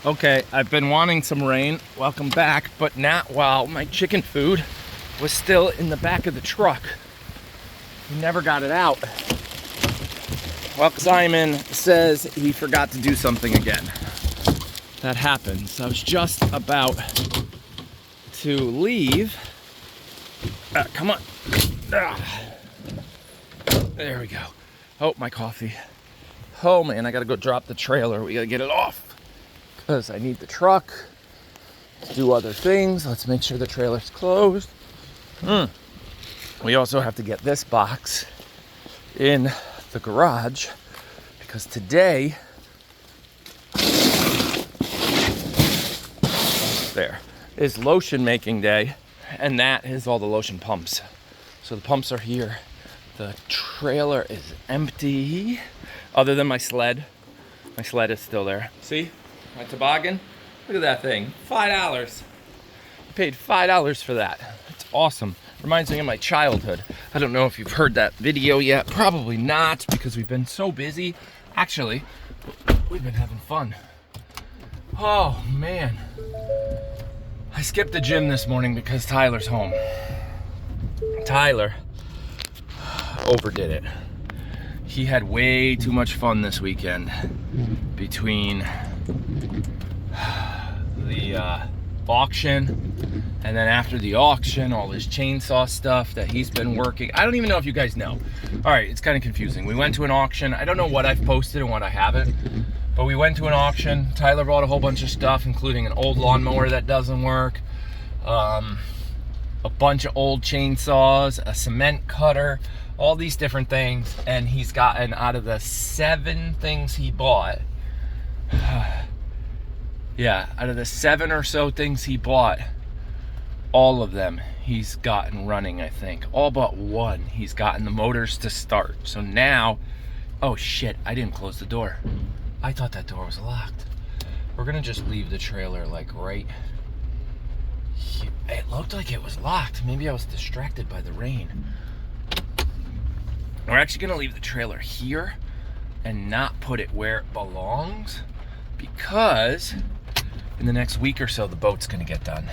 Okay, I've been wanting some rain. Welcome back, but not while my chicken food was still in the back of the truck. We never got it out. Well, Simon says he forgot to do something again. That happens. I was just about to leave. Come on. There we go. Oh, my coffee. Oh man, I gotta go drop the trailer. We gotta get it off because I need the truck to do other things. Let's make sure the trailer's closed. We also have to get this box in the garage because today, there, is lotion making day, and that is all the lotion pumps. So the pumps are here. The trailer is empty, other than my sled. My sled is still there. See, my toboggan? Look at that thing, $5. I paid $5 for that. It's awesome. Reminds me of my childhood. I don't know if you've heard that video yet. Probably not, because we've been so busy. Actually, we've been having fun. Oh man. I skipped the gym this morning because Tyler's home. Tyler overdid it. He had way too much fun this weekend between the auction and then after the auction, all his chainsaw stuff that he's been working. I don't even know if you guys know. All right, it's kind of confusing. We went to an auction. I don't know what I've posted and what I haven't, but we went to an auction. Tyler bought a whole bunch of stuff, including an old lawnmower that doesn't work, a bunch of old chainsaws, a cement cutter, all these different things. And he's gotten, out of the 7 things he bought, yeah, out of the 7 or so things he bought, all of them he's gotten running, I think. All but one, he's gotten the motors to start. So now, oh shit, I didn't close the door. I thought that door was locked. We're gonna just leave the trailer like right here. It looked like it was locked. Maybe I was distracted by the rain. We're actually gonna leave the trailer here and not put it where it belongs, because in the next week or so the boat's gonna get done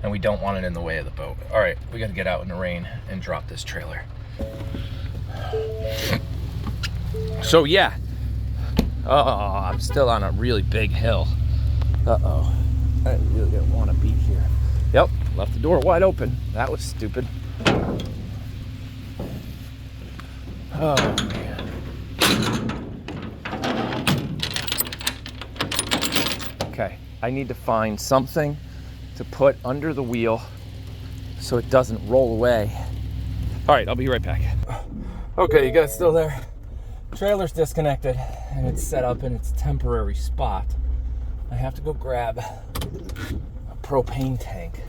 and we don't want it in the way of the boat. All right, we gotta get out in the rain and drop this trailer. So yeah, I'm still on a really big hill. Uh-oh, I really don't want to be here. Yep, left the door wide open. That was stupid. Oh man. Okay, I need to find something to put under the wheel so it doesn't roll away. All right, I'll be right back. Okay, you guys still there? Trailer's disconnected and it's set up in its temporary spot. I have to go grab a propane tank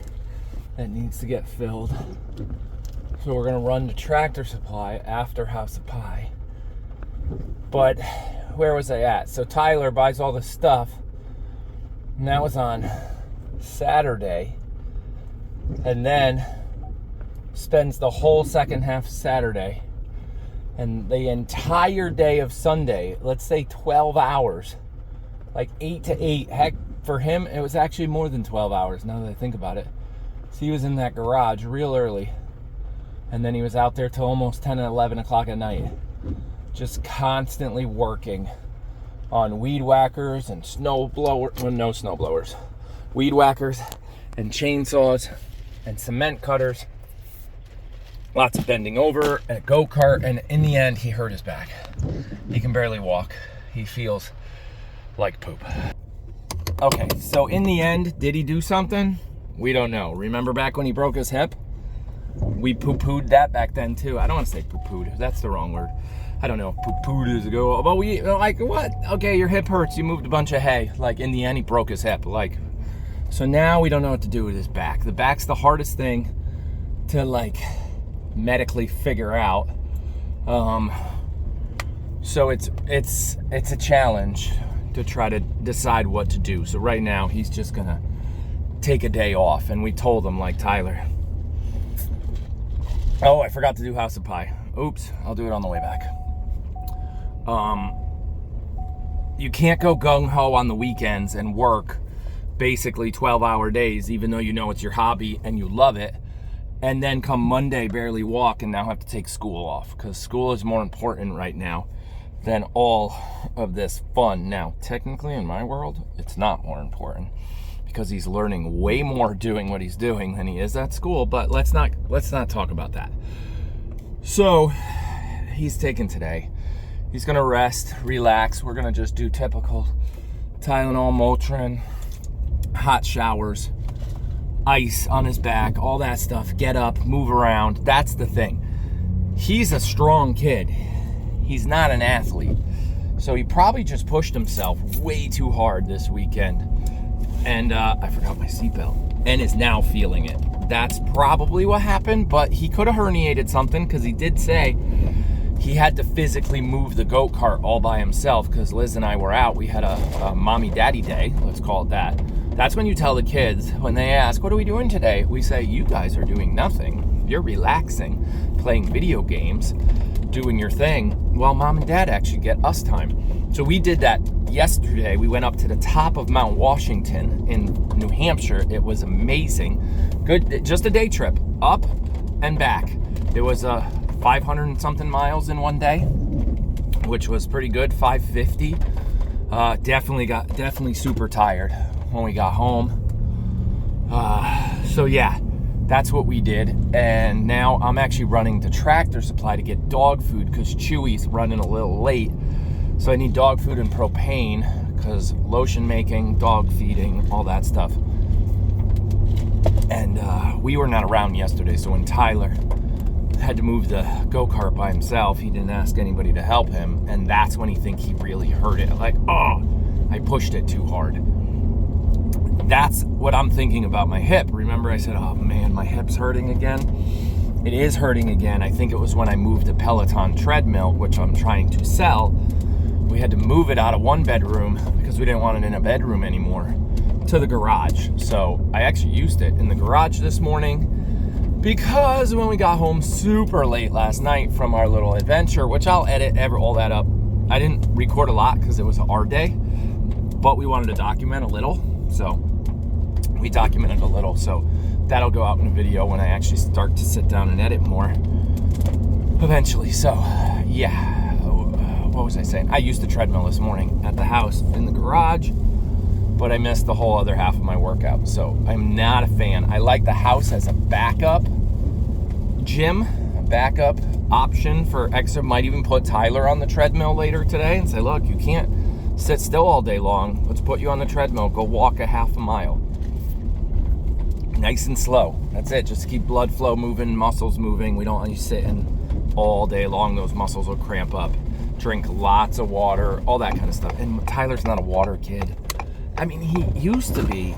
that needs to get filled. So we're gonna run to Tractor Supply after House of Pie. But where was I at? So Tyler buys all this stuff, and that was on Saturday, and then spends the whole second half of Saturday and the entire day of Sunday, let's say 12 hours, like 8 to 8. Heck, for him, it was actually more than 12 hours now that I think about it. So he was in that garage real early, and then he was out there till almost 10 and 11 o'clock at night, just constantly working on weed whackers and snow blowers, well, no snow blowers, weed whackers and chainsaws and cement cutters. Lots of bending over and a go-kart, and in the end, he hurt his back. He can barely walk. He feels like poop. Okay, so in the end, did he do something? We don't know. Remember back when he broke his hip? We poo-pooed that back then too. I don't want to say poo-pooed. That's the wrong word. I don't know if poo-pooed is a go. But we, like, what? Okay, your hip hurts. You moved a bunch of hay. Like, in the end, he broke his hip. Like, so now we don't know what to do with his back. The back's the hardest thing to, like, medically figure out. So it's a challenge to try to decide what to do. So right now he's just gonna take a day off, and we told him, like, Tyler, oh, I forgot to do House of Pie. Oops, I'll do it on the way back. you can't go gung-ho on the weekends and work basically 12-hour days, even though you know it's your hobby and you love it, and then come Monday barely walk and now have to take school off, because school is more important right now than all of this fun. Now, technically in my world, it's not more important, because he's learning way more doing what he's doing than he is at school, but let's not talk about that. So he's taking today. He's gonna rest, relax. We're gonna just do typical Tylenol, Motrin, hot showers, ice on his back, all that stuff. Get up, move around. That's the thing. He's a strong kid. He's not an athlete. So he probably just pushed himself way too hard this weekend. And I forgot my seatbelt, and is now feeling it. That's probably what happened, but he could have herniated something, because he did say he had to physically move the go-kart all by himself, because Liz and I were out. We had a mommy-daddy day, let's call it that. That's when you tell the kids, when they ask, what are we doing today? We say, you guys are doing nothing. You're relaxing, playing video games, doing your thing, while mom and dad actually get us time. So we did that yesterday. We went up to the top of Mount Washington in New Hampshire. It was amazing. Good, just a day trip, up and back. It was 500 and something miles in one day, which was pretty good, 550. Definitely super tired when we got home. So yeah, that's what we did. And now I'm actually running to Tractor Supply to get dog food, because Chewy's running a little late. So I need dog food and propane, because lotion making, dog feeding, all that stuff. And we were not around yesterday, so when Tyler had to move the go-kart by himself, he didn't ask anybody to help him, and that's when he really hurt it. Like, oh, I pushed it too hard. That's what I'm thinking about my hip. Remember I said, oh man, my hip's hurting again? It is hurting again. I think it was when I moved the Peloton treadmill, which I'm trying to sell. We had to move it out of one bedroom, because we didn't want it in a bedroom anymore, to the garage. So I actually used it in the garage this morning, because when we got home super late last night from our little adventure, which I'll edit all that up. I didn't record a lot because it was our day, but we wanted to document a little. So we documented a little. So that'll go out in a video when I actually start to sit down and edit more eventually. So yeah. What was I saying? I used the treadmill this morning at the house in the garage, but I missed the whole other half of my workout. So I'm not a fan. I like the house as a backup gym, a backup option for extra. Might even put Tyler on the treadmill later today and say, look, you can't sit still all day long. Let's put you on the treadmill. Go walk a half a mile. Nice and slow. That's it. Just keep blood flow moving, muscles moving. We don't want you sitting all day long. Those muscles will cramp up. Drink lots of water, all that kind of stuff. And Tyler's not a water kid. I mean, he used to be,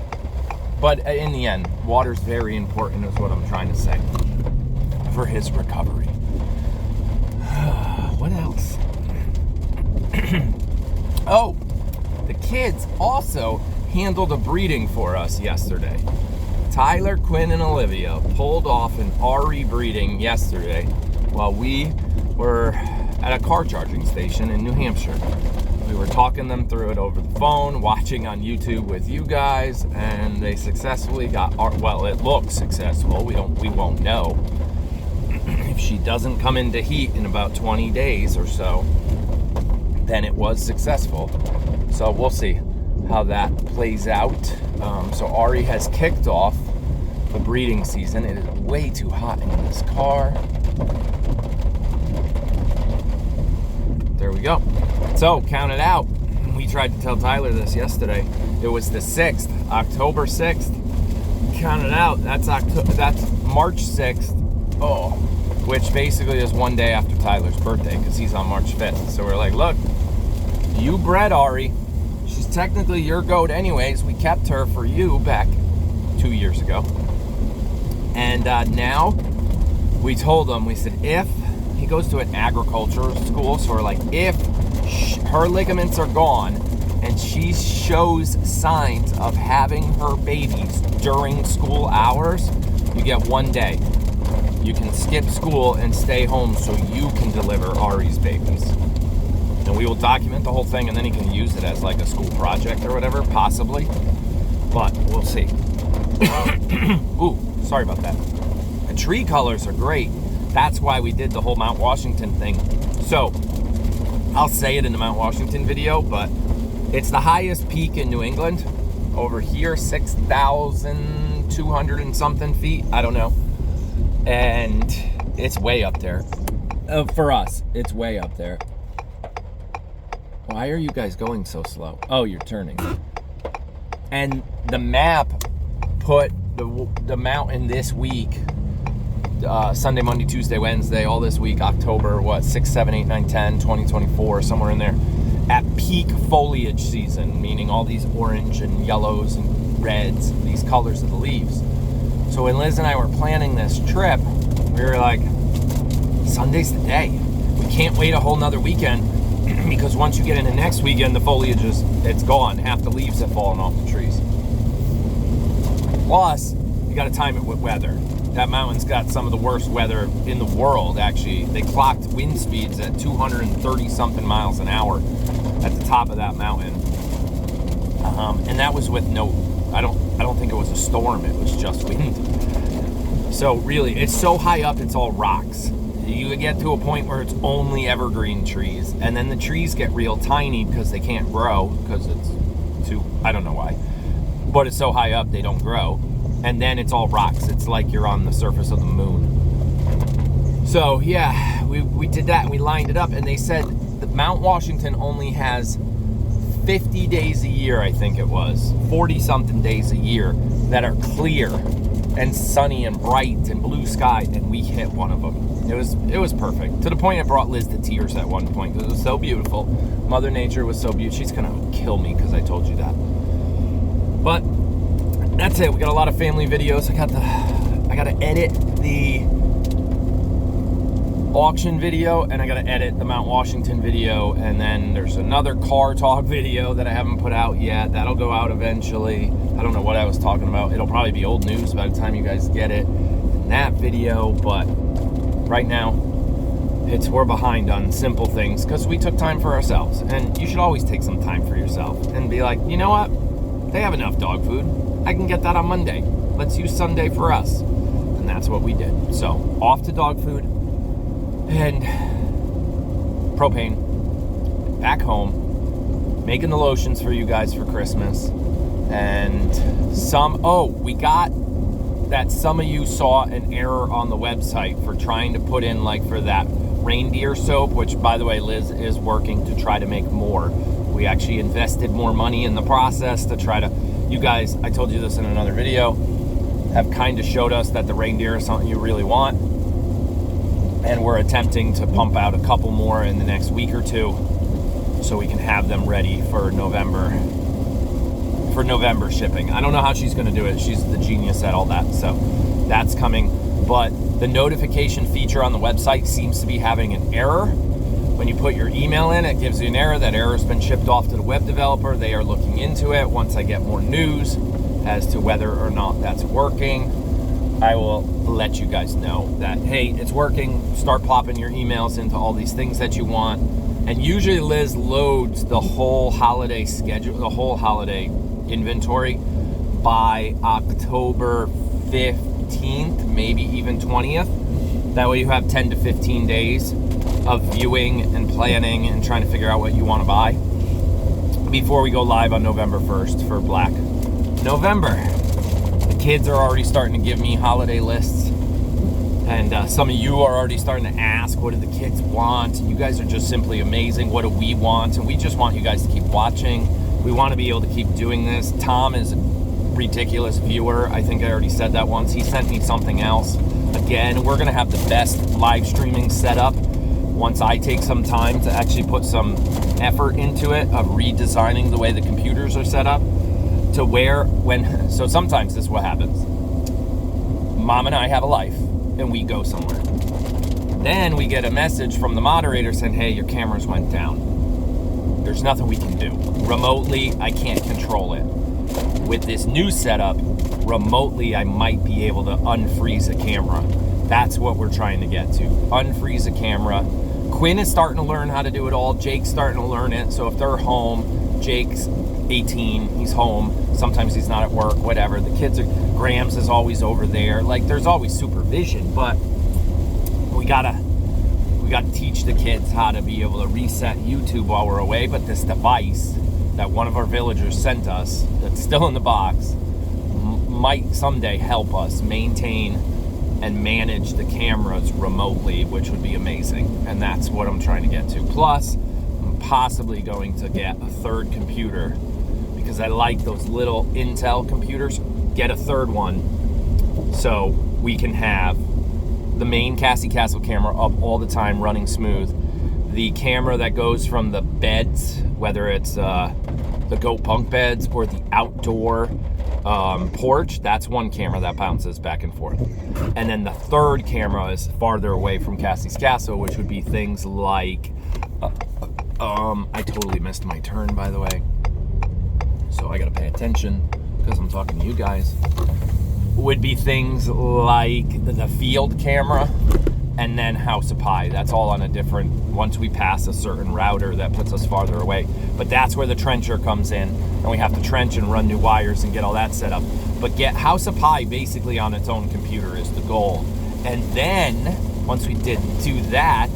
but in the end, water's very important is what I'm trying to say for his recovery. What else? Oh, the kids also handled a breeding for us yesterday. Tyler, Quinn, and Olivia pulled off an RE breeding yesterday while we were at a car charging station in New Hampshire. We were talking them through it over the phone, watching on YouTube with you guys, and they successfully got, well, it looks successful. We won't know. If she doesn't come into heat in about 20 days or so, then it was successful. So we'll see how that plays out. So Ari has kicked off the breeding season. It is way too hot in this car. There we go. So count it out. We tried to tell Tyler this yesterday. It was the 6th, October 6th. Count it out. That's March 6th. Oh, which basically is one day after Tyler's birthday, because he's on March 5th. So we're like, look, you bred Ari. She's technically your goat anyways. We kept her for you back 2 years ago. And now we told him, we said, if he goes to an agriculture school, so we're like, if her ligaments are gone and she shows signs of having her babies during school hours, you get 1 day. You can skip school and stay home so you can deliver Ari's babies. And we will document the whole thing, and then he can use it as like a school project or whatever, possibly. But we'll see. Ooh, sorry about that. The tree colors are great. That's why we did the whole Mount Washington thing. So, I'll say it in the Mount Washington video, but it's the highest peak in New England. Over here, 6,200 and something feet. I don't know. And it's way up there. For us, it's way up there. Why are you guys going so slow? Oh, you're turning. And the map put the mountain this week, Sunday, Monday, Tuesday, Wednesday, all this week, October, 6, 7, 8, 9, 10, 2024, somewhere in there, at peak foliage season, meaning all these orange and yellows and reds, these colors of the leaves. So when Liz and I were planning this trip, we were like, Sunday's the day. We can't wait a whole nother weekend because once you get into next weekend, the foliage it's gone. Half the leaves have fallen off the trees. Plus, you got to time it with weather. That mountain's got some of the worst weather in the world, actually. They clocked wind speeds at 230 something miles an hour at the top of that mountain. And that was with I don't think it was a storm, it was just wind. So really, it's so high up, it's all rocks. You get to a point where it's only evergreen trees, and then the trees get real tiny because they can't grow, because it's I don't know why. But it's so high up, they don't grow. And then it's all rocks. It's like you're on the surface of the moon. So yeah, we did that and we lined it up, and they said that Mount Washington only has 50 days a year, I think it was, 40 something days a year that are clear and sunny and bright and blue sky, and we hit one of them. It was perfect, to the point it brought Liz to tears at one point. It was so beautiful. Mother Nature was so beautiful. She's gonna kill me because I told you that. But that's it. We got a lot of family videos. I gotta edit the auction video, and I gotta edit the Mount Washington video, and then there's another car talk video that I haven't put out yet. That'll go out eventually. I don't know what I was talking about. It'll probably be old news by the time you guys get it in that video, but right now we're behind on simple things because we took time for ourselves, and you should always take some time for yourself and be like, you know what, they have enough dog food, I can get that on Monday, let's use Sunday for us. And that's what we did. So off to dog food and propane, back home, making the lotions for you guys for Christmas. And we got that some of you saw an error on the website for trying to put in, like, for that reindeer soap, which, by the way, Liz is working to try to make more. We actually invested more money in the process to try to, you guys, I told you this in another video, have kind of showed us that the reindeer is something you really want. And we're attempting to pump out a couple more in the next week or two so we can have them ready for November shipping. I don't know how she's going to do it. She's the genius at all that. So that's coming. But the notification feature on the website seems to be having an error. When you put your email in, it gives you an error. That error has been shipped off to the web developer. They are looking into it. Once I get more news as to whether or not that's working, I will let you guys know that, hey, it's working. Start plopping your emails into all these things that you want. And usually Liz loads the whole holiday schedule, the whole holiday inventory by October 15th, maybe even 20th. That way you have 10 to 15 days of viewing and planning and trying to figure out what you want to buy before we go live on November 1st for Black November. The kids are already starting to give me holiday lists, and some of you are already starting to ask, what do the kids want? You guys are just simply amazing. What do we want? And we just want you guys to keep watching. We want to be able to keep doing this. Tom is a ridiculous viewer. I think I already said that once. He sent me something else. Again, we're going to have the best live streaming setup once I take some time to actually put some effort into it of redesigning the way the computers are set up to where so sometimes this is what happens. Mom and I have a life and we go somewhere. Then we get a message from the moderator saying, hey, your cameras went down. There's nothing we can do. Remotely, I can't control it. With this new setup, remotely, I might be able to unfreeze a camera. That's what we're trying to get to. Unfreeze a camera, Quinn is starting to learn how to do it all. Jake's starting to learn it. So if they're home, Jake's 18, he's home. Sometimes he's not at work, whatever. The kids are, Grams is always over there. Like, there's always supervision, but we gotta teach the kids how to be able to reset YouTube while we're away. But this device that one of our villagers sent us, that's still in the box, might someday help us maintain and manage the cameras remotely, which would be amazing. And that's what I'm trying to get to. Plus, I'm possibly going to get a third computer because I like those little Intel computers. Get a third one so we can have the main Cassie Castle camera up all the time, running smooth. The camera that goes from the beds, whether it's the goat bunk beds or the outdoor porch, that's one camera that bounces back and forth. And then the third camera is farther away from Cassie's Castle, which would be things like I totally missed my turn, by the way, so I gotta pay attention because I'm talking to you guys. Would be things like the field camera and then House of Pie. That's all on a different, once we pass a certain router that puts us farther away. But that's where the trencher comes in, and we have to trench and run new wires and get all that set up. But get House of Pie basically on its own computer is the goal. And then once we do that,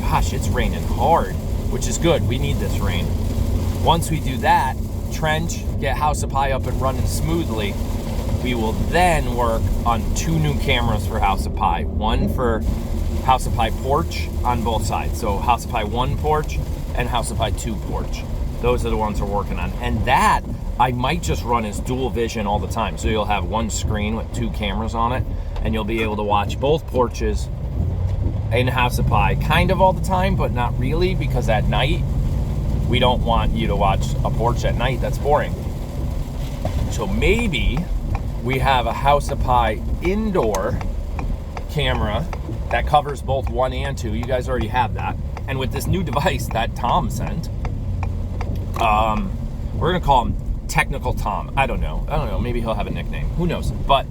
gosh, it's raining hard, which is good. We need this rain. Once we do that, trench, get House of Pie up and running smoothly, we will then work on 2 new cameras for House of Pie. One for House of Pie porch on both sides. So House of Pie 1 porch and House of Pie 2 porch. Those are the ones we're working on. And that I might just run as dual vision all the time. So you'll have one screen with 2 cameras on it, and you'll be able to watch both porches in House of Pie kind of all the time, but not really, because at night, we don't want you to watch a porch at night. That's boring. So maybe we have a House of Pie indoor camera that covers both 1 and 2. You guys already have that. And with this new device that Tom sent, we're gonna call him Technical Tom. I don't know. Maybe he'll have a nickname. Who knows? But,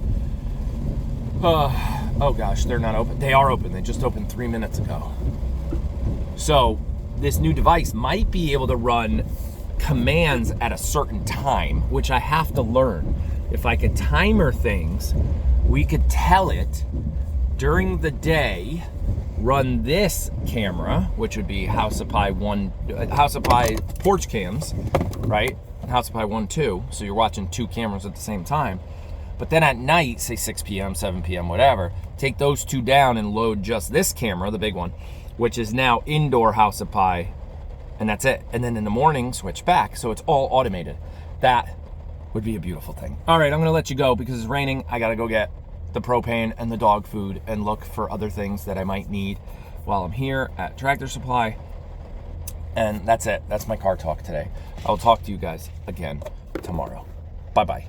oh gosh, they're not open. They are open. They just opened 3 minutes ago. So this new device might be able to run commands at a certain time, which I have to learn. If I could timer things, we could tell it during the day, run this camera, which would be House of Pie 1, House of Pie porch cams, right? And House of Pie 1, 2. So you're watching 2 cameras at the same time. But then at night, say 6 p.m., 7 p.m., whatever, take those 2 down and load just this camera, the big one, which is now indoor House of Pie, and that's it. And then in the morning, switch back. So it's all automated. That would be a beautiful thing. All right, I'm gonna let you go because it's raining. I gotta go get the propane and the dog food and look for other things that I might need while I'm here at Tractor Supply. And that's it. That's my car talk today. I'll talk to you guys again tomorrow. Bye-bye.